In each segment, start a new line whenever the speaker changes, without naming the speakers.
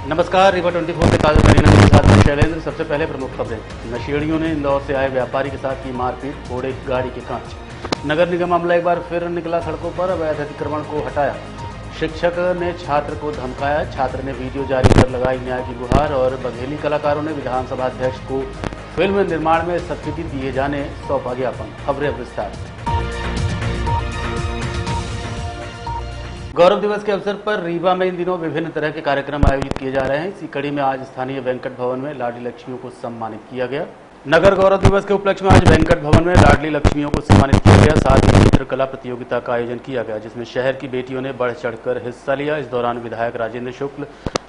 नमस्कार, रीवा 24 के ताजा तरीन के साथ मैं शैलेंद्र। सबसे पहले प्रमुख खबरें। नशेड़ियों ने इंदौर से आए व्यापारी के साथ की मारपीट, फोड़े गाड़ी के कांच। नगर निगम अमला एक बार फिर निकला सड़कों पर, अवैध अतिक्रमण को हटाया। शिक्षक ने छात्र को धमकाया, छात्र ने वीडियो जारी कर लगाई न्याय की गुहार। और बघेली कलाकारों ने विधानसभा अध्यक्ष को फिल्म निर्माण में सब्सिडी दिए जाने सौंपा ज्ञापन। खबरें विस्तार से। गौरव दिवस के अवसर पर रीवा में इन दिनों विभिन्न तरह के कार्यक्रम आयोजित किए जा रहे हैं। इसी कड़ी में आज स्थानीय वेंकट भवन में लाडली लक्ष्मियों को सम्मानित किया गया। नगर गौरव दिवस के उपलक्ष्य में आज वेंकट भवन में लाडली लक्ष्मियों को सम्मानित किया गया। साथ ही चित्रकला प्रतियोगिता का आयोजन किया गया, जिसमें शहर की बेटियों ने बढ़ चढ़कर हिस्सा लिया। इस दौरान विधायक राजेंद्र शुक्ल,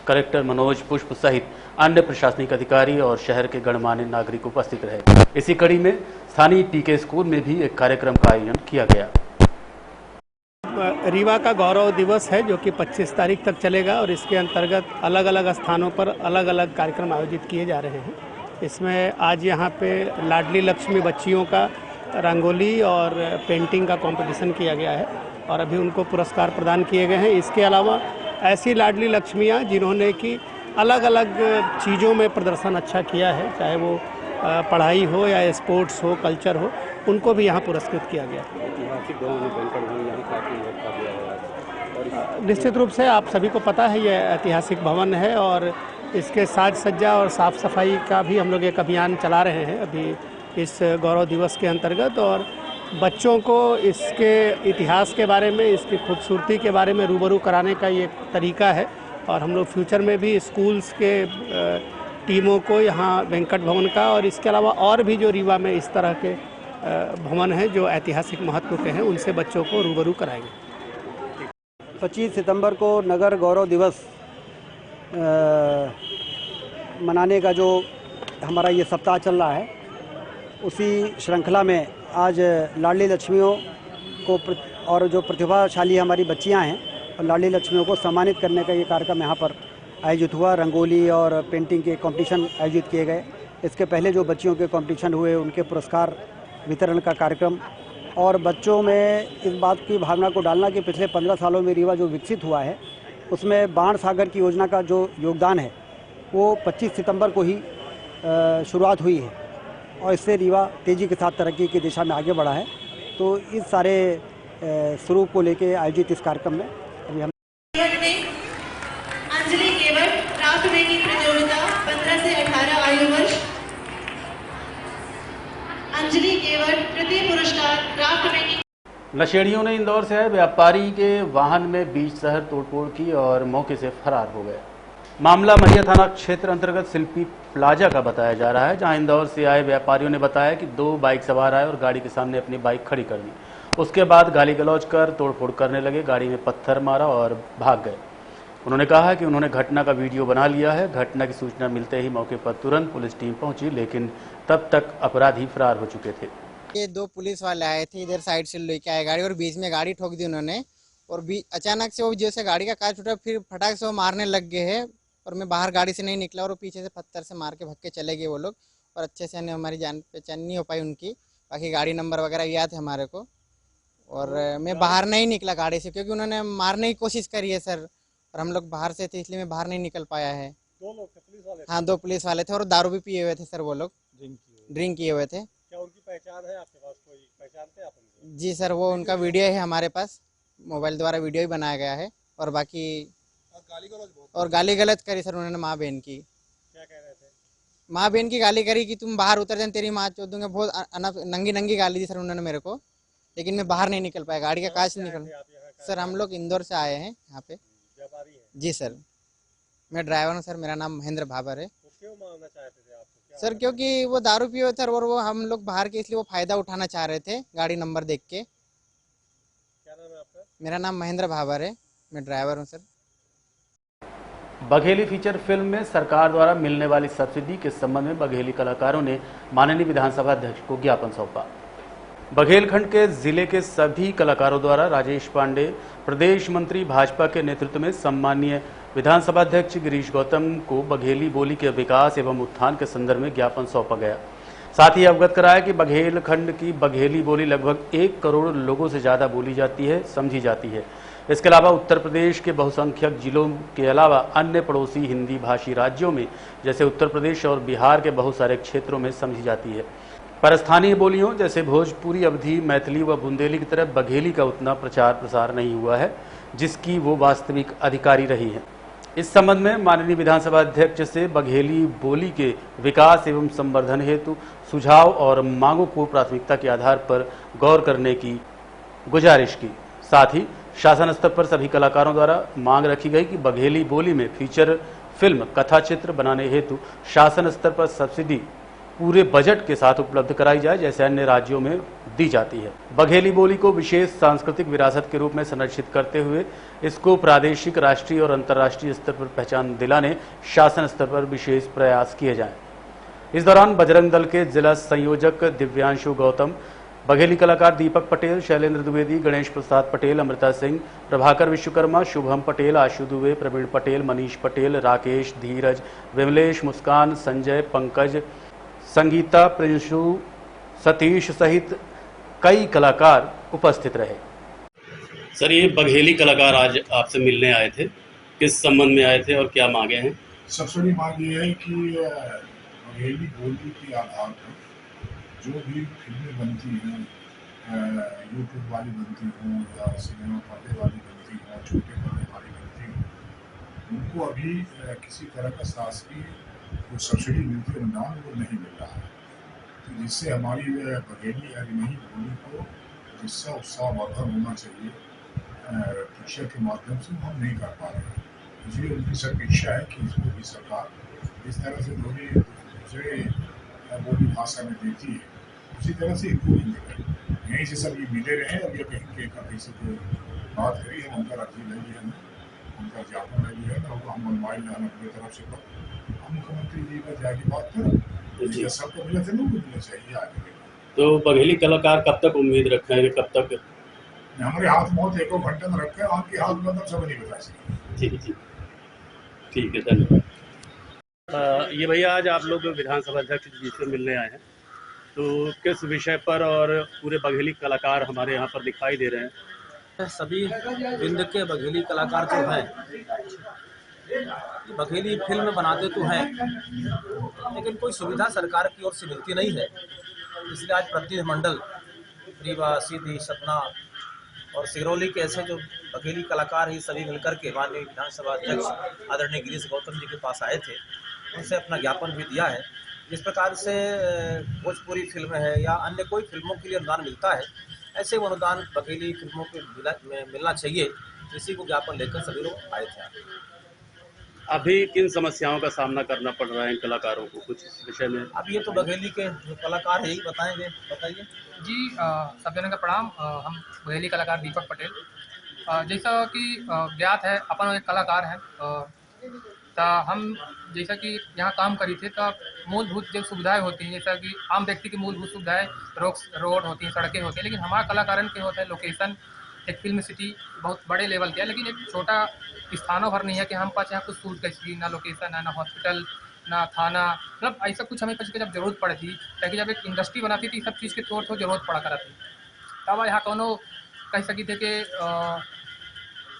कलेक्टर मनोज पुष्प सहित अन्य प्रशासनिक अधिकारी और शहर के गणमान्य नागरिक उपस्थित रहे। इसी कड़ी में स्थानीय टीके स्कूल में भी एक कार्यक्रम का आयोजन किया गया।
रीवा का गौरव दिवस है जो कि 25 तारीख तक चलेगा और इसके अंतर्गत अलग अलग स्थानों पर अलग अलग कार्यक्रम आयोजित किए जा रहे हैं। इसमें आज यहाँ पे लाडली लक्ष्मी बच्चियों का रंगोली और पेंटिंग का कंपटीशन किया गया है और अभी उनको पुरस्कार प्रदान किए गए हैं। इसके अलावा ऐसी लाडली लक्ष्मियाँ जिन्होंने कि अलग अलग चीज़ों में प्रदर्शन अच्छा किया है, चाहे वो पढ़ाई हो या स्पोर्ट्स हो, कल्चर हो, उनको भी यहाँ पुरस्कृत किया गया। निश्चित रूप से आप सभी को पता है ये ऐतिहासिक भवन है और इसके साज सज्जा और साफ़ सफाई का भी हम लोग एक अभियान चला रहे हैं अभी इस गौरव दिवस के अंतर्गत। और बच्चों को इसके इतिहास के बारे में, इसकी खूबसूरती के बारे में रूबरू कराने का ये तरीका है। और हम लोग फ्यूचर में भी स्कूल्स के टीमों को यहाँ वेंकट भवन का और इसके अलावा और भी जो रीवा में इस तरह के भवन हैं जो ऐतिहासिक महत्व के हैं, उनसे बच्चों को रूबरू कराएंगे।
25 सितंबर को नगर गौरव दिवस मनाने का जो हमारा ये सप्ताह चल रहा है, उसी श्रृंखला में आज लाडली लक्ष्मियों को और जो प्रतिभाशाली हमारी बच्चियां हैं और लाडली लक्ष्मियों को सम्मानित करने का ये कार्यक्रम यहाँ पर आयोजित हुआ। रंगोली और पेंटिंग के कंपटीशन आयोजित किए गए। इसके पहले जो बच्चियों के कंपटीशन हुए उनके पुरस्कार वितरण का कार्यक्रम और बच्चों में इस बात की भावना को डालना कि पिछले 15 सालों में रीवा जो विकसित हुआ है उसमें बाण सागर की योजना का जो योगदान है वो 25 सितंबर को ही शुरुआत हुई है और इससे रीवा तेज़ी के साथ तरक्की की दिशा में आगे बढ़ा है। तो इस सारे स्वरूप को लेके आयोजित इस कार्यक्रम में अभी हम
अंजलि केवट क्राफ्ट मेकिंग प्रतियोगिता 15 से 18 आयु वर्ष। अंजलि केवट तृतीय पुरस्कार क्राफ्ट मेकिंग।
नशेड़ियों ने इंदौर से आए व्यापारी के वाहन में बीच शहर तोड़फोड़ की और मौके से फरार हो गए। मामला महिया थाना क्षेत्र अंतर्गत शिल्पी प्लाजा का बताया जा रहा है, जहां इंदौर से आए व्यापारियों ने बताया कि 2 बाइक सवार आए और गाड़ी के सामने अपनी बाइक खड़ी कर दी। उसके बाद गाली गलौज कर तोड़फोड़ करने लगे, गाड़ी में पत्थर मारा और भाग गए। उन्होंने कहा कि उन्होंने घटना का वीडियो बना लिया है। घटना की सूचना मिलते ही मौके पर तुरंत पुलिस टीम पहुंची, लेकिन तब तक अपराधी फरार हो चुके थे।
ये 2 पुलिस वाले आए थे, इधर साइड से लेके आए गाड़ी और बीच में गाड़ी ठोक दी उन्होंने और अचानक से वो जैसे गाड़ी का कांच टूटा, फिर फटाक से वो मारने लग गए हैं और मैं बाहर गाड़ी से नहीं निकला और वो पीछे से पत्थर से मार के भग के चले गए वो लोग। और अच्छे से हमारी जान पहचान नहीं हो पाई उनकी, बाकी गाड़ी नंबर वगैरह याद है हमारे को। और मैं बाहर नहीं निकला गाड़ी से क्योंकि उन्होंने मारने की कोशिश करी है सर, और हम लोग बाहर से थे इसलिए मैं बाहर नहीं निकल पाया है।
2 लोग थे पुलिस वाले?
हाँ, 2 पुलिस वाले थे और दारू भी पिए हुए थे सर, वो लोग ड्रिंक किए हुए थे।
क्या उनकी पहचान है आपके पास? कोई पहचानते हैं आप उनको?
जी सर, वो उनका वीडियो है हमारे पास, मोबाइल द्वारा वीडियो ही बनाया गया है। और बाकी गाली गलौज करी सर उन्होंने माँ बहन की।
क्या कह रहे थे?
माँ बहन की गाली करी कि तुम बाहर उतर जाए, तेरी माँ चोद दूंगा। बहुत नंगी नंगी गाली दी सर उन्होंने मेरे को, लेकिन मैं बाहर नहीं निकल पाया, गाड़ी का कांच नहीं निकल। सर हम लोग इंदौर से आए हैं यहाँ पे।
व्यापारी है?
जी सर, मैं ड्राइवर हूँ सर, मेरा नाम महेंद्र भाबर है।
तो क्यों मारना चाहते थे आपको?
सर क्योंकि वो दारू पिए हुए थे और वो हम लोग बाहर के, इसलिए वो फायदा उठाना चाह रहे थे गाड़ी नंबर देख के।
क्या नाम है आपका?
मेरा नाम महेंद्र भाबर है, मैं ड्राइवर हूँ सर।
बघेली फीचर फिल्म में सरकार द्वारा मिलने वाली सब्सिडी के संबंध में बघेली कलाकारों ने माननीय विधानसभा अध्यक्ष को ज्ञापन सौंपा। बघेलखंड के जिले के सभी कलाकारों द्वारा राजेश पांडे, प्रदेश मंत्री भाजपा के नेतृत्व में सम्मानीय विधानसभा अध्यक्ष गिरीश गौतम को बघेली बोली के विकास एवं उत्थान के संदर्भ में ज्ञापन सौंपा गया। साथ ही अवगत कराया कि बघेल खंड की बघेली बोली लगभग 1 करोड़ लोगों से ज़्यादा बोली जाती है, समझी जाती है। इसके अलावा उत्तर प्रदेश के बहुसंख्यक जिलों के अलावा अन्य पड़ोसी हिंदी भाषी राज्यों में जैसे उत्तर प्रदेश और बिहार के बहुत सारे क्षेत्रों में समझी जाती है। पर स्थानीय बोलियों जैसे भोजपुरी, अवधी, मैथिली व बुंदेली की तरह बघेली का उतना प्रचार प्रसार नहीं हुआ है जिसकी वो वास्तविक अधिकारी रही है। इस संबंध में माननीय विधानसभा अध्यक्ष से बघेली बोली के विकास एवं संवर्धन हेतु सुझाव और मांगों को प्राथमिकता के आधार पर गौर करने की गुजारिश की। साथ ही शासन स्तर पर सभी कलाकारों द्वारा मांग रखी गई कि बघेली बोली में फीचर फिल्म, कथा चित्र बनाने हेतु शासन स्तर पर सब्सिडी पूरे बजट के साथ उपलब्ध कराई जाए जैसे अन्य राज्यों में दी जाती है। बघेली बोली को विशेष सांस्कृतिक विरासत के रूप में संरक्षित करते हुए इसको प्रादेशिक, राष्ट्रीय और अंतर्राष्ट्रीय स्तर पर पहचान दिलाने शासन स्तर पर विशेष प्रयास किए जाएं। इस दौरान बजरंग दल के जिला संयोजक दिव्यांशु गौतम, बघेली कलाकार दीपक पटेल, शैलेंद्र द्विवेदी, गणेश प्रसाद पटेल, अमृता सिंह, प्रभाकर विश्वकर्मा, शुभम पटेल, आशु दुबे, प्रवीण पटेल, मनीष पटेल, राकेश, धीरज, विमलेश, मुस्कान, संजय, पंकज, संगीता, प्रिंशु, सतीश सहित कई कलाकार उपस्थित रहे।
सर, ये बघेली कलाकार आज आपसे मिलने आए थे, किस संबंध में आए थे और क्या मांगे हैं?
सबसे बड़ी मांग ये है कि बघेली बोली के आधार पर जो भी फिल्में बनती हैं, यूट्यूब वाली बनती हों या सिनेमा पर्दे वाली बनती हों, छोटे पर्दे वाली बनती हों, उनको अभी किसी तरह का शासकीय जो सब्सिडी मिलती है अनुदान वो नहीं मिल रहा है। तो जिससे हमारी बघेली अभिनयी बोली को जिसका उत्साहवर्धन होना चाहिए पिक्चर के माध्यम से हम नहीं कर पा रहे हैं। इसलिए उनकी सब इच्छा है कि इसको भी सरकार इस तरह से बोली दूसरे बोली भाषा में देती है उसी तरह से इनको हिंदी करें। यहीं से सब ये मिले रहे और ये कहीं के कभी से बात करी है, उनका अर्जी ले लिया है, उनका ज्ञापन ले लिया है और हम मनवाई लाना अपनी तरफ से हम मुख्यमंत्री जी का जाके बात करें, सबको मिला था लोग मिलना चाहिए आगे।
तो बघेली कलाकार कब तक उम्मीद रखें, कब तक?
हमारे हाथ बहुत एक घंटे में रखे हैं, आपके हाथ में तो सब नहीं बता सकते।
ठीक है, धन्यवाद।
ये भैया आज आप लोग विधानसभा अध्यक्ष जी से मिलने आए हैं, तो किस विषय पर और पूरे बघेली कलाकार हमारे यहाँ पर दिखाई दे रहे हैं?
सभी विंद के बघेली कलाकार जो हैं, बघेली फिल्म बनाते तो हैं लेकिन कोई सुविधा सरकार की ओर से मिलती नहीं है। इसलिए आज प्रतिनिधिमंडल रीवा, सीधी, सतना और सिगरौली के ऐसे जो बघेली कलाकार ही सभी मिलकर के माननीय विधानसभा अध्यक्ष आदरणीय गिरीश गौतम जी के पास आए थे, उनसे अपना ज्ञापन भी दिया है। जिस प्रकार से भोजपुरी फिल्म है या अन्य कोई फिल्मों के लिए अनुदान मिलता है, ऐसे वो अनुदान बघेली फिल्मों के मिलना चाहिए, इसी को ज्ञापन लेकर सभी लोग आए थे।
अभी किन समस्याओं का सामना करना पड़ रहा है इन कलाकारों को, कुछ इस विषय में?
अब ये तो बघेली के जो कलाकार है यही बताएंगे, बताइए
जी। सब जनों का प्रणाम। हम बघेली कलाकार दीपक पटेल। जैसा कि ज्ञात है अपन एक कलाकार हैं, तो हम जैसा कि यहाँ काम करी थे तो मूलभूत जो सुविधाएं होती हैं, जैसा कि आम व्यक्ति की मूलभूत सुविधाएं रोड होती हैं, सड़कें होती हैं, लेकिन हमारा कलाकारन के होता है लोकेशन एक फिल्म सिटी बहुत बड़े लेवल के है, लेकिन एक छोटा स्थानों भर नहीं है कि हम पास यहाँ कुछ सूट कैसी ना लोकेशन है, ना हॉस्पिटल, ना थाना, मतलब ऐसा कुछ हमें पास जब जरूरत पड़ी थी, ताकि जब एक इंडस्ट्री बनाती थी सब चीज़ के तौर पर जरूरत पड़ा करती। तब यहाँ कोनो कह सकी थे कि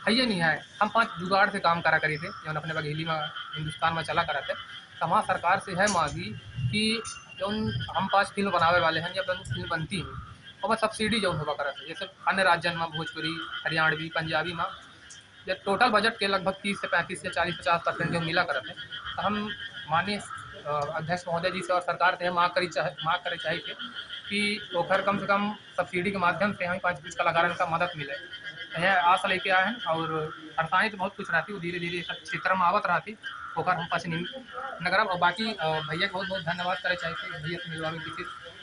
है ये नहीं है। हम 5 जुगाड़ से काम करा करी थे जो अपने बघेली में हिंदुस्तान में चला करा थे। तो वहाँ सरकार से है मांगी कि जो हम 5 फिल्म बनावे वाले हैं या फिल्म बनती हैं और वह सब्सिडी जो हुआ करा थे, जैसे अन्य राज्यों में भोजपुरी, हरियाणवी, पंजाबी में जब टोटल बजट के लगभग 30 से 35 से 40-50% जो मिला करते हैं। तो हम माननीय अध्यक्ष महोदय जी से और सरकार से मांग करे चाहिए थे कि ओखर कम से कम सब्सिडी के माध्यम से हमें 5 कलाकारों का मदद मिले। यह आशा लेके आए हैं और अड़साई तो बहुत कुछ रहती है, धीरे धीरे सब क्षेत्र में आवत रहती ओखर हम पास नगरम। और बाकी भैया बहुत बहुत धन्यवाद करे चाहिए भैया से मिलवा में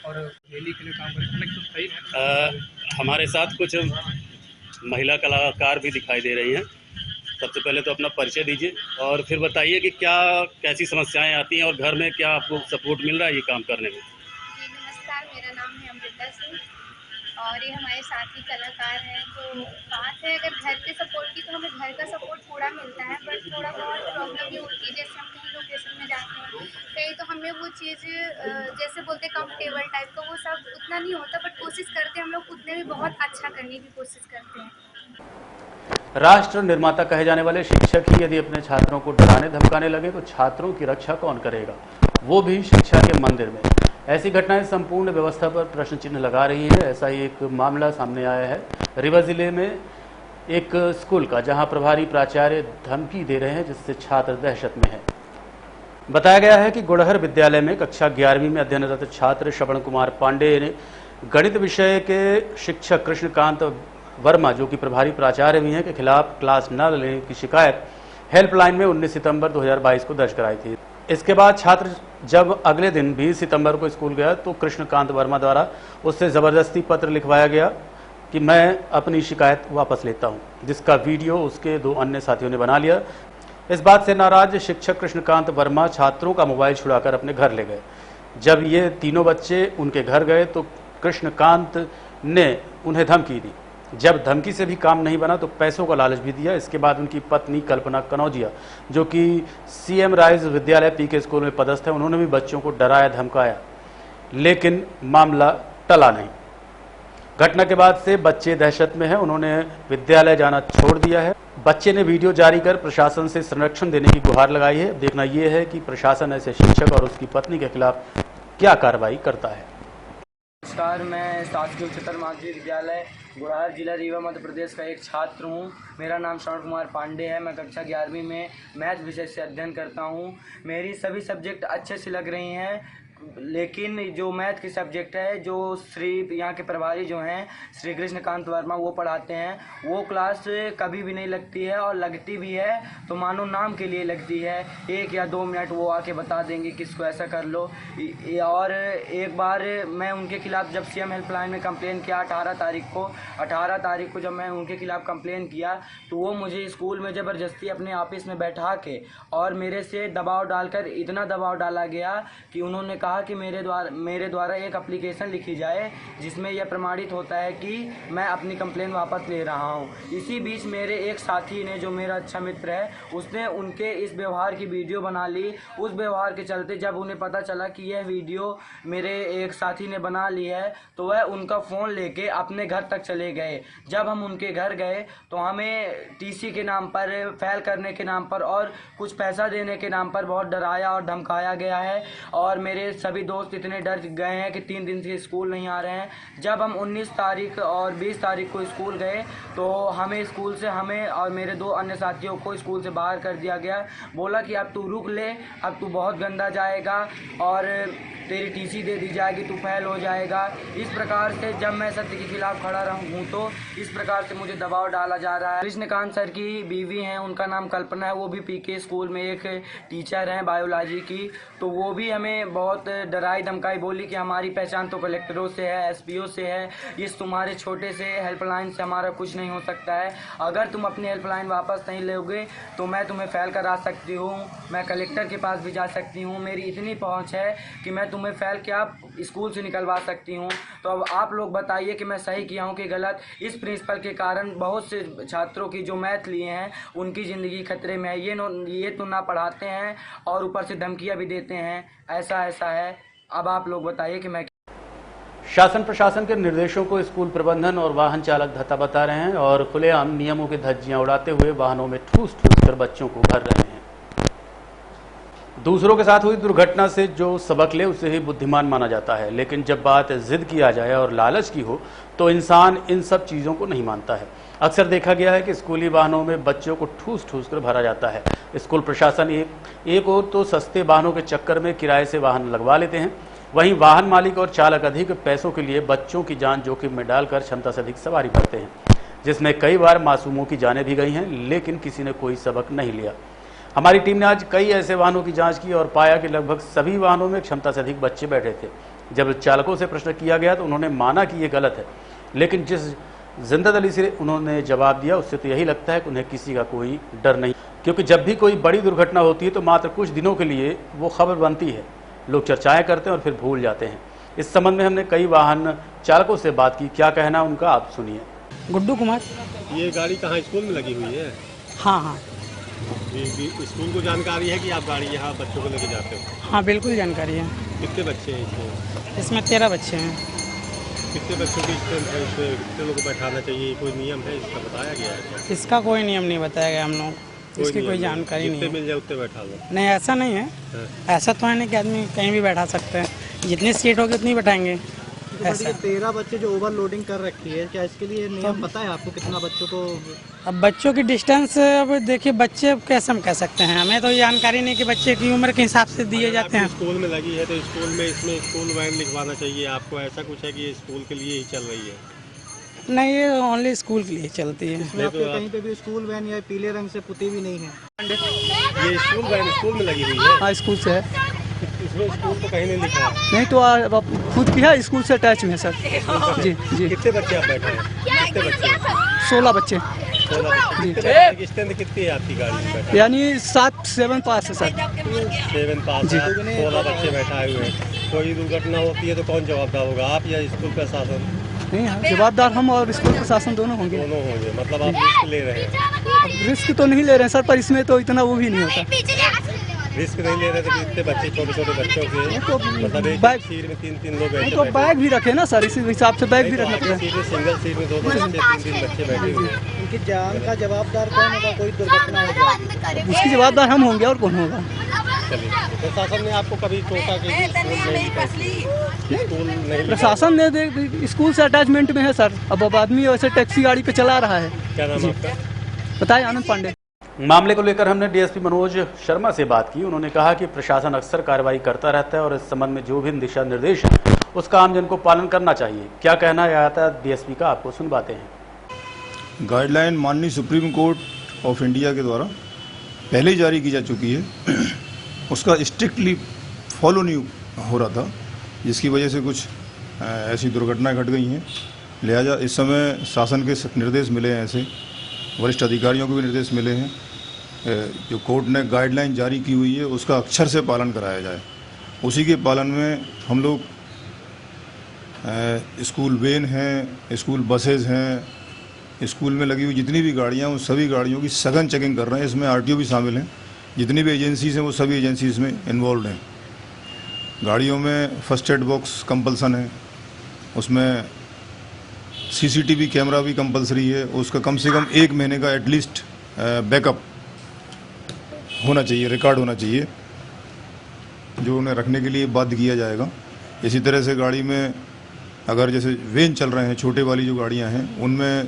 और डेली के लिए काम करें।
हमारे साथ कुछ महिला कलाकार भी दिखाई दे रही हैं। सबसे पहले तो अपना परिचय दीजिए और फिर बताइए कि क्या कैसी समस्याएं आती हैं और घर में क्या आपको सपोर्ट मिल रहा है ये काम करने में?
नमस्कार, मेरा नाम है अमृता सिंह। और ये हमारे साथी कलाकार हैं। तो बात है अगर घर के सपोर्ट की, तो हमें घर का सपोर्ट थोड़ा मिलता है, बट थोड़ा बहुत प्रॉब्लम भी होती है। जैसे हम कहीं लोकेशन में जाते हैं कहीं, तो हमें वो चीज़ जैसे बोलते कंफर्टेबल टाइप का वो सब उतना नहीं होता, बट कोशिश करते हैं हम लोग उतने भी बहुत अच्छा करने की कोशिश करते हैं।
राष्ट्र निर्माता कहे जाने वाले शिक्षक ही यदि अपने छात्रों को डराने धमकाने लगे तो छात्रों की रक्षा कौन करेगा, वो भी शिक्षा के मंदिर में। ऐसी घटनाएं संपूर्ण व्यवस्था पर प्रश्न चिन्ह लगा रही है। ऐसा ही एक मामला सामने आया है रीवा जिले में एक स्कूल का, जहां प्रभारी प्राचार्य धमकी दे रहे हैं, जिससे छात्र दहशत में है। बताया गया है कि गुड़हर विद्यालय में कक्षा 11वीं में अध्ययनरत छात्र श्रवण कुमार पांडे ने गणित विषय के शिक्षक कृष्णकांत वर्मा, जो कि प्रभारी प्राचार्य भी हैं, के खिलाफ क्लास न लेने की शिकायत हेल्पलाइन में 19 सितंबर 2022 को दर्ज कराई थी। इसके बाद छात्र जब अगले दिन 20 सितंबर को स्कूल गया तो कृष्णकांत वर्मा द्वारा उससे जबरदस्ती पत्र लिखवाया गया कि मैं अपनी शिकायत वापस लेता हूं, जिसका वीडियो उसके 2 अन्य साथियों ने बना लिया। इस बात से नाराज शिक्षक कृष्णकांत वर्मा छात्रों का मोबाइल छुड़ाकर अपने घर ले गए। जब ये तीनों बच्चे उनके घर गए तो कृष्णकांत ने उन्हें धमकी दी। जब धमकी से भी काम नहीं बना तो पैसों का लालच भी दिया। इसके बाद उनकी पत्नी कल्पना कनौजिया, जो कि सीएम राइज विद्यालय पीके स्कूल में पदस्थ है, उन्होंने भी बच्चों को डराया धमकाया, लेकिन मामला टला नहीं। घटना के बाद से बच्चे दहशत में हैं। उन्होंने विद्यालय जाना छोड़ दिया है। बच्चे ने वीडियो जारी कर प्रशासन से संरक्षण देने की गुहार लगाई है। देखना यह है कि प्रशासन ऐसे शिक्षक और उसकी पत्नी के खिलाफ क्या कार्रवाई करता है।
नमस्कार, मैं शासकीय उच्चतर माध्यमिक विद्यालय गुड़हर जिला रीवा मध्य प्रदेश का एक छात्र हूँ। मेरा नाम श्रवण कुमार पांडे है। मैं कक्षा 11वीं में मैथ विषय से अध्ययन करता हूँ। मेरी सभी सब्जेक्ट अच्छे से लग रही हैं, लेकिन जो मैथ की सब्जेक्ट है, जो यहाँ के प्रभारी जो हैं श्री कृष्णकांत वर्मा, वो पढ़ाते हैं, वो क्लास कभी भी नहीं लगती है, और लगती भी है तो मानो नाम के लिए लगती है। 1 या 2 मिनट वो आके बता देंगे कि इसको ऐसा कर लो। और एक बार मैं उनके खिलाफ जब सीएम हेल्पलाइन में कंप्लेन किया 18 तारीख को जब मैं उनके खिलाफ कंप्लेन किया, तो वो मुझे स्कूल में ज़बरदस्ती अपने ऑफिस में बैठा के और मेरे से दबाव डालकर, इतना दबाव डाला गया कि उन्होंने कहा कि मेरे द्वारा एक एप्लीकेशन लिखी जाए जिसमें यह प्रमाणित होता है कि मैं अपनी कंप्लेन वापस ले रहा हूं। इसी बीच मेरे एक साथी ने, जो मेरा अच्छा मित्र है, उसने उनके इस व्यवहार की वीडियो बना ली। उस व्यवहार के चलते जब उन्हें पता चला कि यह वीडियो मेरे एक साथी ने बना ली है, तो वह उनका फ़ोन लेके अपने घर तक चले गए। जब हम उनके घर गए तो हमें टीसी के नाम पर, फेल करने के नाम पर और कुछ पैसा देने के नाम पर बहुत डराया और धमकाया गया है। और मेरे सभी दोस्त इतने डर गए हैं कि 3 दिन से स्कूल नहीं आ रहे हैं। जब हम 19 तारीख और 20 तारीख को स्कूल गए तो हमें और मेरे 2 अन्य साथियों को स्कूल से बाहर कर दिया गया। बोला कि अब तू रुक ले, अब तू बहुत गंदा जाएगा और तेरी टीसी दे दी जाएगी, तू फेल हो जाएगा। इस प्रकार से जब मैं सत्य के खिलाफ खड़ा रहूँ तो इस प्रकार से मुझे दबाव डाला जा रहा है। कृष्णकांत सर की बीवी हैं, उनका नाम कल्पना है, वो भी पीके स्कूल में एक टीचर हैं बायोलॉजी की। तो वो भी हमें बहुत डराई धमकाई, बोली कि हमारी पहचान तो कलेक्टरों से है, एसपीओ से है, इस तुम्हारे छोटे से हेल्पलाइन से हमारा कुछ नहीं हो सकता है। अगर तुम अपनी हेल्पलाइन वापस नहीं लोगे तो मैं तुम्हें फेल करा सकती हूँ, मैं कलेक्टर के पास भी जा सकती हूँ। मेरी इतनी पहुँच है कि मैं तुम्हें फेल क्या स्कूल से निकलवा सकती हूँ। तो अब आप लोग बताइए कि मैं सही किया हूँ कि गलत। इस प्रिंसिपल के कारण बहुत से छात्रों की जो मैथ लिए हैं उनकी ज़िंदगी खतरे में है। ये तो ना पढ़ाते हैं और ऊपर से धमकियाँ भी देते हैं। ऐसा है। अब आप लोग बताइए कि मैं।
शासन प्रशासन के निर्देशों को स्कूल प्रबंधन और वाहन चालक धत्ता बता रहे हैं और खुलेआम नियमों की धज्जियां उड़ाते हुए वाहनों में ठूस कर बच्चों को भर रहे हैं। दूसरों के साथ हुई दुर्घटना से जो सबक ले उसे ही बुद्धिमान माना जाता है, लेकिन जब बात जिद की आ जाए और लालच की हो तो इंसान इन सब चीज़ों को नहीं मानता है। अक्सर देखा गया है कि स्कूली वाहनों में बच्चों को ठूस कर भरा जाता है। स्कूल प्रशासन एक और तो सस्ते वाहनों के चक्कर में किराए से वाहन लगवा लेते हैं, वहीं वाहन मालिक और चालक अधिक पैसों के लिए बच्चों की जान जोखिम में डालकर क्षमता से अधिक सवारी करते हैं, जिसमें कई बार मासूमों की जानें भी गई हैं, लेकिन किसी ने कोई सबक नहीं लिया। हमारी टीम ने आज कई ऐसे वाहनों की जांच की और पाया कि लगभग सभी वाहनों में क्षमता से अधिक बच्चे बैठे थे। जब चालकों से प्रश्न किया गया तो उन्होंने माना कि ये गलत है, लेकिन जिस जिंदादिली से उन्होंने जवाब दिया उससे तो यही लगता है कि उन्हें किसी का कोई डर नहीं, क्योंकि जब भी कोई बड़ी दुर्घटना होती है तो मात्र कुछ दिनों के लिए वो खबर बनती है, लोग चर्चाएं करते हैं और फिर भूल जाते हैं। इस संबंध में हमने कई वाहन चालकों से बात की, क्या कहना उनका आप सुनिए।
गुड्डू कुमार।
ये गाड़ी कहाँ स्कूल में लगी हुई है?
हाँ हाँ।
स्कूल को जानकारी है कि आप गाड़ी यहाँ बच्चों को लेके जाते हो?
हाँ बिल्कुल जानकारी है।
कितने बच्चे हैं इसमें?
इसमें 13 बच्चे हैं।
कितने बच्चों की स्ट्रेंथ है इसमें? कितने लोगों को बैठाना चाहिए? कोई नियम है इसका बताया गया है?
इसका कोई नियम नहीं बताया गया हम लोग, इसकी कोई जानकारी नहीं है।
मिल जाए उतने बैठा लो?
नहीं ऐसा नहीं है। ऐसा तो है नहीं कि आदमी कहीं भी बैठा सकते हैं, जितनी सीट होगी उतनी बैठाएंगे।
ऐसा 13 बच्चे जो ओवरलोडिंग कर रखी है, क्या इसके लिए नियम पता है आपको कितना बच्चों को?
अब बच्चों की डिस्टेंस, अब देखिए बच्चे कैसे हम कह सकते हैं, हमें तो ये जानकारी नहीं कि बच्चे की उम्र के हिसाब से दिए जाते हैं।
स्कूल में लगी है तो स्कूल में इसमें स्कूल वैन लिखवाना चाहिए आपको, ऐसा कुछ है कि ये स्कूल के लिए ही चल रही है?
नहीं, ये ओनली स्कूल के लिए चलती है।
इसमें आपके कहीं पे भी स्कूल वैन या पीले रंग से पुती भी नहीं है?
ये स्कूल वैन स्कूल में लगी हुई है?
हाँ स्कूल से है।
इसमें स्कूल तो कहीं नहीं लिखा है?
नहीं तो खुद की है, स्कूल से अटैच में सर। जी जी।
कितने बच्चे आप बैठे हैं? कितने बच्चे?
16 बच्चे।
16 बच्चे। स्ट्रेंथ कितनी है आपकी गाड़ी में?
यानी 7 पास है सर।
7 पास है। 16 बच्चे बैठाए हुए हैं। कोई दुर्घटना होती है तो कौन जवाबदार होगा, आप या स्कूल प्रशासन?
नहीं, जवाबदार हम और स्कूल प्रशासन दोनों होंगे।
दोनों होंगे, मतलब आप रिस्क ले रहे हैं?
रिस्क तो नहीं ले रहे हैं सर, पर इसमें तो इतना वो भी नहीं होता।
रिस्क नहीं ले रहे थे? कितने बच्चे, छोटे छोटे बच्चों के
तो
मतलब एक सीट में 3-3 लोग बैठे?
तो बैग भी रखे ना सर, इसी हिसाब से बैग भी रखना पड़ेगा।
सिंगल सीट में 2 बच्चे 3-3 बच्चे बैठे हुए हैं।
उनकी जान का जवाबदार कौन होगा? कोई दुर्घटना हो जाएगी
उसकी जवाबदार हम होंगे, और कौन होगा?
प्रशासन ने आपको कभी टोका कि स्कूल नहीं?
प्रशासन ने स्कूल से अटैचमेंट में है सर। अब आदमी वैसे टैक्सी गाड़ी पे चला रहा है।
क्या नाम आपका?
बताइए। आनंद पांडे।
मामले को लेकर हमने डीएसपी मनोज शर्मा से बात की। उन्होंने कहा कि प्रशासन अक्सर कार्रवाई करता रहता है और इस संबंध में जो भी दिशा निर्देश है उसका आमजन को पालन करना चाहिए। क्या कहना है आता है डीएसपी का, आपको सुनवाते हैं।
गाइडलाइन माननीय सुप्रीम कोर्ट ऑफ इंडिया के द्वारा पहले ही जारी की जा चुकी है, उसका स्ट्रिक्टली फॉलो नहीं हो रहा था, जिसकी वजह से कुछ ऐसी दुर्घटनाएं घट गई हैं। लिहाजा इस समय शासन के निर्देश मिले हैं, ऐसे वरिष्ठ अधिकारियों को भी निर्देश मिले हैं, जो कोर्ट ने गाइडलाइन जारी की हुई है उसका अक्षर से पालन कराया जाए। उसी के पालन में हम लोग स्कूल वैन हैं, स्कूल बसेज हैं, स्कूल में लगी हुई जितनी भी गाड़ियां, उन सभी गाड़ियों की सघन चेकिंग कर रहे हैं। इसमें आरटीओ भी शामिल हैं, जितनी भी एजेंसीज हैं वो सभी एजेंसीज में इन्वॉल्व हैं। गाड़ियों में फर्स्ट एड बॉक्स कंपल्सन है, उसमें सीसीटीवी कैमरा भी कंपलसरी है, उसका कम से कम 1 महीने का एटलीस्ट बैकअप होना चाहिए, रिकॉर्ड होना चाहिए, जो उन्हें रखने के लिए बाध्य किया जाएगा। इसी तरह से गाड़ी में अगर जैसे वैन चल रहे हैं, छोटे वाली जो गाड़ियां हैं, उनमें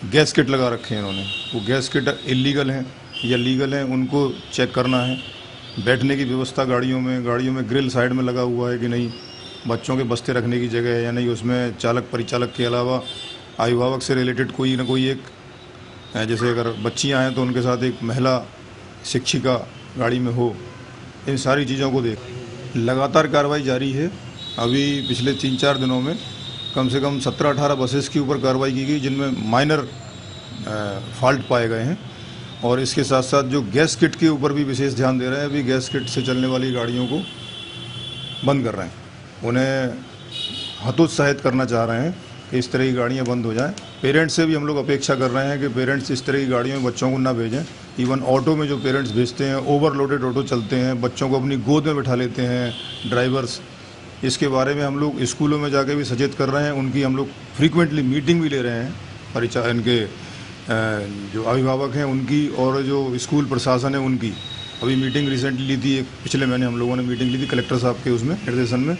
गैस किट लगा रखे हैं इन्होंने, वो गैस किट इलीगल हैं या लीगल हैं उनको चेक करना है। बैठने की व्यवस्था गाड़ियों में ग्रिल साइड में लगा हुआ है कि नहीं, बच्चों के बस्ते रखने की जगह है या नहीं, उसमें चालक परिचालक के अलावा अभिभावक से रिलेटेड कोई ना कोई एक, जैसे अगर बच्चियां हैं तो उनके साथ एक महिला शिक्षिका गाड़ी में हो। इन सारी चीज़ों को देख लगातार कार्रवाई जारी है। अभी पिछले 3-4 दिनों में कम से कम 17-18 बसेस के ऊपर कार्रवाई की गई, जिनमें माइनर फॉल्ट पाए गए हैं। और इसके साथ साथ जो गैस किट के ऊपर भी विशेष ध्यान दे रहे हैं। अभी गैस किट से चलने वाली गाड़ियों को बंद कर रहे हैं, उन्हें हतोत्साहित करना चाह रहे हैं कि इस तरह की गाड़ियां बंद हो जाएं। पेरेंट्स से भी हम लोग अपेक्षा कर रहे हैं कि पेरेंट्स इस तरह की गाड़ियों में बच्चों को ना भेजें। इवन ऑटो में जो पेरेंट्स भेजते हैं, ओवरलोडेड ऑटो चलते हैं, बच्चों को अपनी गोद में बिठा लेते हैं ड्राइवर्स, इसके बारे में हम लोग स्कूलों में जाके भी सचेत कर रहे हैं। उनकी हम लोग फ्रीक्वेंटली मीटिंग भी ले रहे हैं, इनके जो अभिभावक हैं उनकी और जो स्कूल प्रशासन है उनकी। अभी मीटिंग रिसेंटली ली थी, एक पिछले महीने हम लोगों ने मीटिंग ली थी कलेक्टर साहब के उसमें निर्देशन में,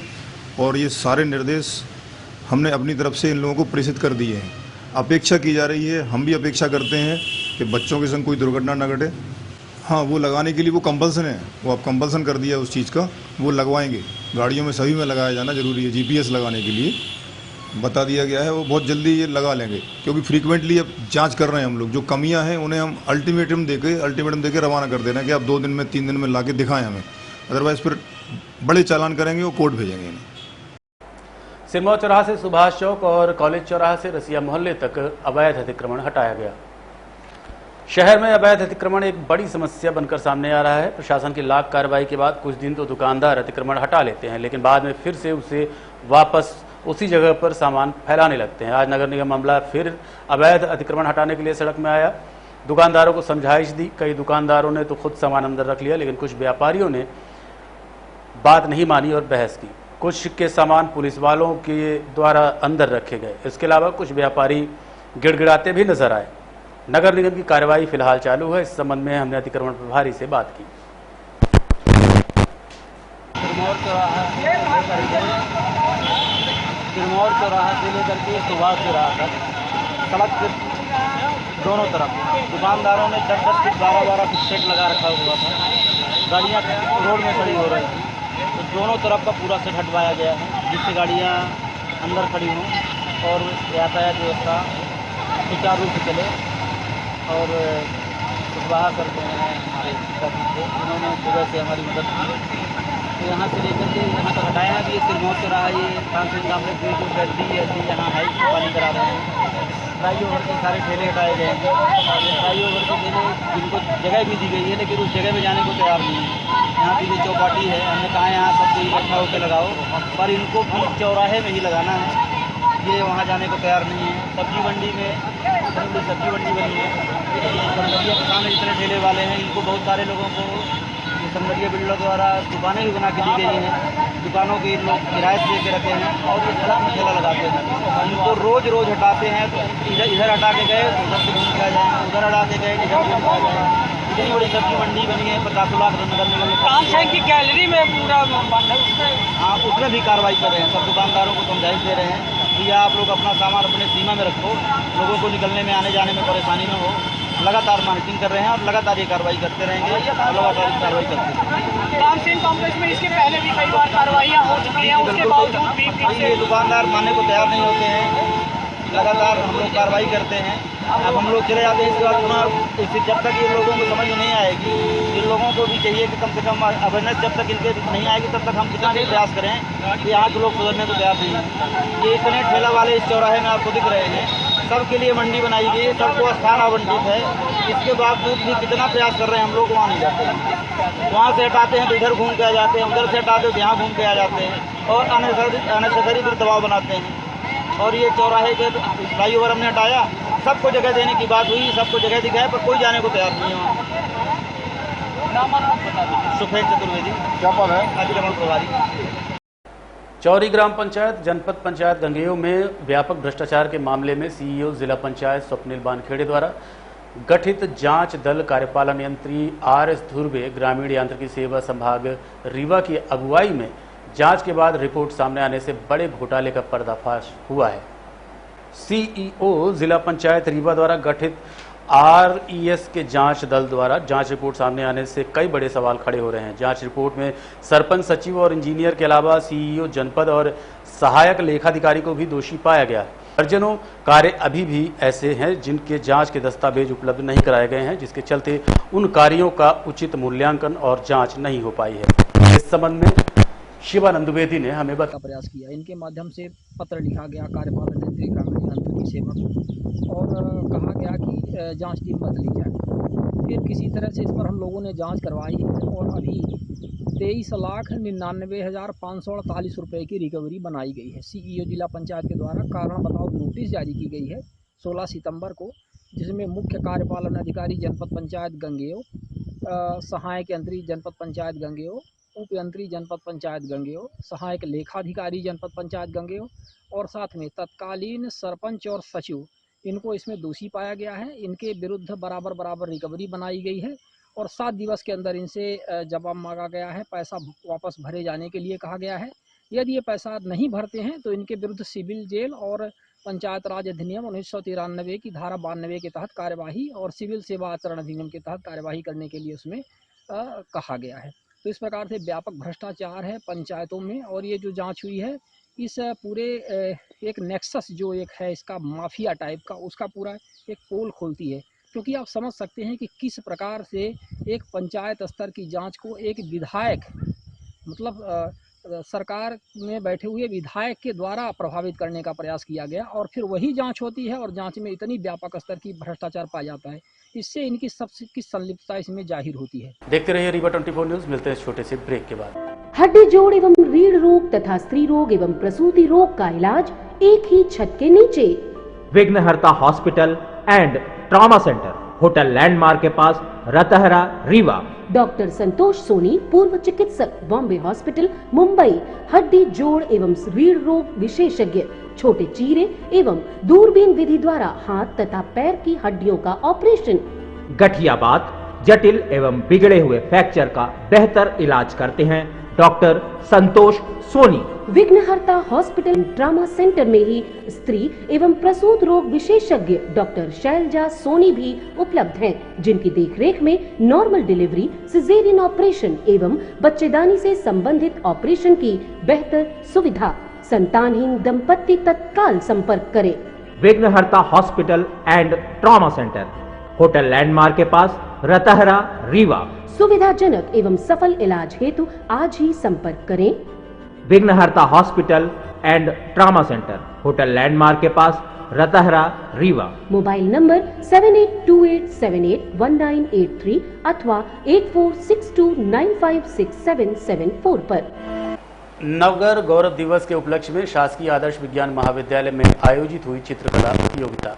और ये सारे निर्देश हमने अपनी तरफ से इन लोगों को प्रेषित कर दिए हैं। अपेक्षा की जा रही है, हम भी अपेक्षा करते हैं कि बच्चों के संग कोई दुर्घटना न घटे। हाँ, वो लगाने के लिए वो कंपल्सन है, वो आप कंपल्सन कर दिया उस चीज़ का, वो लगवाएंगे। गाड़ियों में सभी में लगाया जाना जरूरी है, GPS लगाने के लिए बता दिया गया है, वो बहुत जल्दी ये लगा लेंगे। क्योंकि फ्रीक्वेंटली अब जांच कर रहे हैं हम लोग, जो कमियां हैं उन्हें हम अल्टीमेटम देके रवाना कर देना कि आप 2 दिन में 3 दिन में ला के दिखाएं हमें, अदरवाइज फिर बड़े चालान करेंगे, वो कोर्ट भेजेंगे इन्हें।
सिरमौर चौराहा से सुभाष चौक और कॉलेज चौराहा से रसिया मोहल्ले तक अवैध अतिक्रमण हटाया गया। शहर में अवैध अतिक्रमण एक बड़ी समस्या बनकर सामने आ रहा है। प्रशासन की लाख कार्रवाई के बाद कुछ दिन तो दुकानदार अतिक्रमण हटा लेते हैं, लेकिन बाद में फिर से उसे वापस उसी जगह पर सामान फैलाने लगते हैं। आज नगर निगम मामला फिर अवैध अतिक्रमण हटाने के लिए सड़क में आया। दुकानदारों को समझाइश दी, कई दुकानदारों ने तो खुद सामान अंदर रख लिया, लेकिन कुछ व्यापारियों ने बात नहीं मानी और बहस की। कुछ के सामान पुलिस वालों के द्वारा अंदर रखे गए। इसके अलावा कुछ व्यापारी गिड़गिड़ाते भी नजर आए। नगर निगम की कार्रवाई फिलहाल चालू है। इस संबंध में हमने अतिक्रमण प्रभारी से बात की।
सिरमौर चौराहा से लेकर के सुभाष चौराहा तक सड़क के दोनों तरफ दुकानदारों ने 10-10 फीट 12-12 फीट सेट लगा रखा हुआ था। गाड़ियाँ रोड में खड़ी हो रही थी, तो दोनों तरफ का पूरा सेट हटवाया गया है, जिससे गाड़ियाँ अंदर खड़ी हों और यातायात व्यवस्था सुचारू रूप से चले। और कुशवाहा करते हैं हमारे उन्होंने सुबह से हमारी मदद की। तो यहाँ से लेकर के यहाँ तक हटाया भी है। सिरमौर चौराहा ये 500 सामने जो गड्डी है यहाँ है, पानी करा रहे हैं। फ्लाईओवर के सारे ठेले हटाए गए हैं। फ्लाईओवर के ठेले जिनको जगह भी दी गई है, लेकिन उस जगह में जाने को तैयार नहीं है। यहाँ की जो चौपाटी है, हमने कहा यहाँ सबको इकट्ठा होकर लगाओ, पर इनको भी चौराहे में ही लगाना है। ये वहाँ जाने को तैयार नहीं है। सब्जी मंडी में सब्जी मंडी बनी है, संगरिया के सामने जितने ठेले वाले हैं, इनको बहुत सारे लोगों को संगरिया बिल्डर द्वारा दुकानें भी बना के दी गई हैं। दुकानों के लोग किराए दे के रखे हैं और ये सड़क में ठेला लगाते हैं। इनको रोज़ रोज़ हटाते हैं, तो इधर हटा के गए तो उधर से घूम के आ जाएंगे, उधर हटा के गए इधर घूम के आ जाएंगे। इतनी बड़ी सब्जी मंडी बनी है, 50 लाख नगर निगम की गैलरी में पूरा बंद है। हाँ, उसमें भी कार्रवाई कर रहे हैं। सब दुकानदारों को समझाइश दे रहे हैं कि आप लोग अपना सामान अपने सीमा में रखो, लोगों को निकलने में आने जाने में परेशानी न हो। लगातार मॉनिटरिंग कर रहे हैं और लगातार ये कार्रवाई करते रहेंगे और लगातार कार्रवाई करते रहेंगे। तानसेन कॉम्प्लेक्स में इसके पहले भी कई बार कार्रवाइयाँ हो चुकी हैं, उसके बावजूद भी ये दुकानदार मानने को तैयार नहीं होते हैं। लगातार हम लोग कार्रवाई करते हैं। अब हम लोग चले जाते हैं, इसके बाद पुनः जब तक ये लोगों को समझ में नहीं आएगी, इन लोगों को भी चाहिए कि कम से कम अवेयरनेस जब तक इनके नहीं आएगी तब तक हम कितना भी प्रयास करें कि यहाँ के लोग सुधरने को तैयार नहीं है। ये इतने ठेला वाले इस चौराहे में आपको दिख रहे हैं, सबके लिए मंडी बनाई गई है, सबको स्थान आवंटित है। इसके बावजूद भी कितना प्रयास कर रहे हैं, हम लोग वहाँ नहीं जाते हैं। वहाँ से हटाते हैं तो इधर घूम के आ जाते हैं, उधर से हटाते हैं तो यहाँ घूम के आ जाते हैं और अननेसेसरी फिर दबाव बनाते हैं। और ये चौराहे के फ्लाईओवर हमने हटाया, सबको जगह देने की बात हुई, सबको जगह दिखाए, पर कोई जाने को तैयार नहीं है वहाँ। सुखेत चतुर्वेदी, क्या पद है? अतिक्रमण प्रभारी।
चौरी ग्राम पंचायत जनपद पंचायत गंगेय में व्यापक भ्रष्टाचार के मामले में सीईओ जिला पंचायत स्वप्निल बानखेड़े द्वारा गठित जांच दल कार्यपालन यंत्री आर.एस. धुर्वे ग्रामीण यांत्रिकी सेवा संभाग रीवा की अगुवाई में जांच के बाद रिपोर्ट सामने आने से बड़े घोटाले का पर्दाफाश हुआ है। सीईओ जिला पंचायत रीवा द्वारा गठित आरईएस के जांच दल द्वारा जांच रिपोर्ट सामने आने से कई बड़े सवाल खड़े हो रहे हैं। जांच रिपोर्ट में सरपंच, सचिव और इंजीनियर के अलावा सीईओ जनपद और सहायक लेखाधिकारी को भी दोषी पाया गया है। दर्जनों कार्य अभी भी ऐसे हैं जिनके जांच के दस्तावेज उपलब्ध नहीं कराए गए हैं, जिसके चलते उन कार्यों का उचित मूल्यांकन और जांच नहीं हो पाई है। इस संबंध में शिवानंद द्विवेदी ने हमें बताया
प्रयास किया। इनके माध्यम से पत्र लिखा गया कार्यपालन यंत्री ग्रामीण यांत्रिकी सेवा को और कहा गया कि जांच टीम बदली जाए। फिर किसी तरह से इस पर हम लोगों ने जांच करवाई है और अभी 23,99,548 रुपये की रिकवरी बनाई गई है। सीईओ जिला पंचायत के द्वारा कारण बताओ नोटिस जारी की गई है 16 सितंबर को, जिसमें मुख्य कार्यपालन अधिकारी जनपद पंचायत गंगेय, सहायक यंत्री जनपद पंचायत गंगेय, उप यंत्री जनपद पंचायत गंगेय, सहायक लेखाधिकारी जनपद पंचायत गंगेय और साथ में तत्कालीन सरपंच और सचिव, इनको इसमें दोषी पाया गया है। इनके विरुद्ध बराबर रिकवरी बनाई गई है और 7 दिवस के अंदर इनसे जवाब मांगा गया है, पैसा वापस भरे जाने के लिए कहा गया है। यदि ये पैसा नहीं भरते हैं तो इनके विरुद्ध सिविल जेल और पंचायत राज अधिनियम 1993 की धारा 92 के तहत कार्यवाही और सिविल सेवा आचरण अधिनियम के तहत कार्यवाही करने के लिए उसमें कहा गया है। तो इस प्रकार से व्यापक भ्रष्टाचार है पंचायतों में और ये जो जांच हुई है इस पूरे एक नेक्सस जो एक है इसका माफिया टाइप का, उसका पूरा एक पोल खोलती है। क्योंकि आप समझ सकते हैं कि किस प्रकार से एक पंचायत स्तर की जांच को एक विधायक मतलब सरकार में बैठे हुए विधायक के द्वारा प्रभावित करने का प्रयास किया गया और फिर वही जांच होती है और जांच में इतनी व्यापक स्तर की भ्रष्टाचार पाया जाता है, इससे इनकी सबकी संलिप्तता इसमें जाहिर होती है।
देखते रहिए रीवा 24 न्यूज। मिलते हैं छोटे से ब्रेक के बाद।
हड्डी जोड़ एवं रीढ़ रोग तथा स्त्री रोग एवं प्रसूति रोग का इलाज एक ही छत के नीचे।
विघ्नहर्ता hospital and trauma centre, hotel landmark के पास, रतहरा, रीवा।
डॉक्टर संतोष सोनी, पूर्व चिकित्सक, बॉम्बे हॉस्पिटल, मुंबई। हड्डी जोड़ एवं रीढ़ रोग विशेषज्ञ, छोटे चीरे एवं दूरबीन विधि द्वारा हाथ तथा पैर की हड्डियों का ऑपरेशन।
गठियाबात, जटिल एवं बिगड़े हुए फ्रैक्चर का बेहतर इलाज करते हैं डॉक्टर संतोष सोनी।
विघ्नहर्ता हॉस्पिटल ट्रॉमा सेंटर में ही स्त्री एवं प्रसूत रोग विशेषज्ञ डॉक्टर शैलजा सोनी भी उपलब्ध हैं, जिनकी देखरेख में नॉर्मल डिलीवरी, सिजेरियन ऑपरेशन एवं बच्चेदानी से संबंधित ऑपरेशन की बेहतर सुविधा। संतानहीन दंपत्ति तत्काल संपर्क करें।
विघ्नहर्ता hospital and trauma centre, hotel landmark के पास, रतहरा, रीवा।
सुविधाजनक एवं सफल इलाज हेतु आज ही संपर्क करें।
विघ्नहर्ता hospital and trauma centre, hotel landmark के पास, रतहरा, रीवा।
मोबाइल नंबर 7828781983 अथवा 8462956774 पर।
नगर गौरव दिवस के उपलक्ष्य में शासकीय आदर्श विज्ञान महाविद्यालय में आयोजित हुई चित्रकला प्रतियोगिता।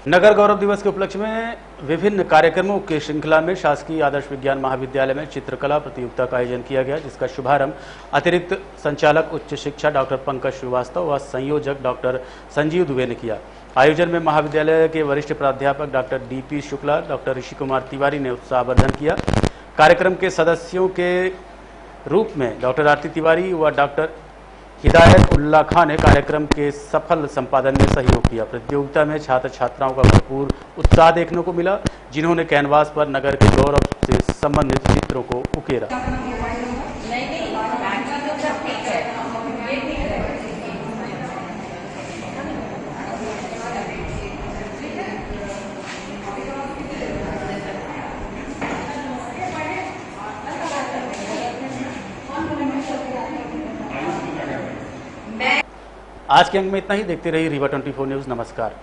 नगर गौरव दिवस के उपलक्ष्य में विभिन्न कार्यक्रमों की श्रृंखला में शासकीय आदर्श विज्ञान महाविद्यालय में चित्रकला प्रतियोगिता का आयोजन किया गया, जिसका शुभारंभ अतिरिक्त संचालक उच्च शिक्षा डॉक्टर पंकज श्रीवास्तव व संयोजक डॉक्टर संजीव दुबे ने किया। आयोजन में महाविद्यालय के वरिष्ठ प्राध्यापक doctor DP Shukla, doctor Rishi Kumar Tiwari ने उत्साहवर्धन किया। कार्यक्रम के सदस्यों के रूप में डॉक्टर आरती तिवारी व डॉक्टर हिदायत उल्ला खान ने कार्यक्रम के सफल संपादन में सहयोग किया। प्रतियोगिता में छात्र छात्राओं का भरपूर उत्साह देखने को मिला, जिन्होंने कैनवास पर नगर के गौरव से संबंधित चित्रों को उकेरा। आज के अंक में इतना ही। देखते रहिए रीवा 24 न्यूज। नमस्कार।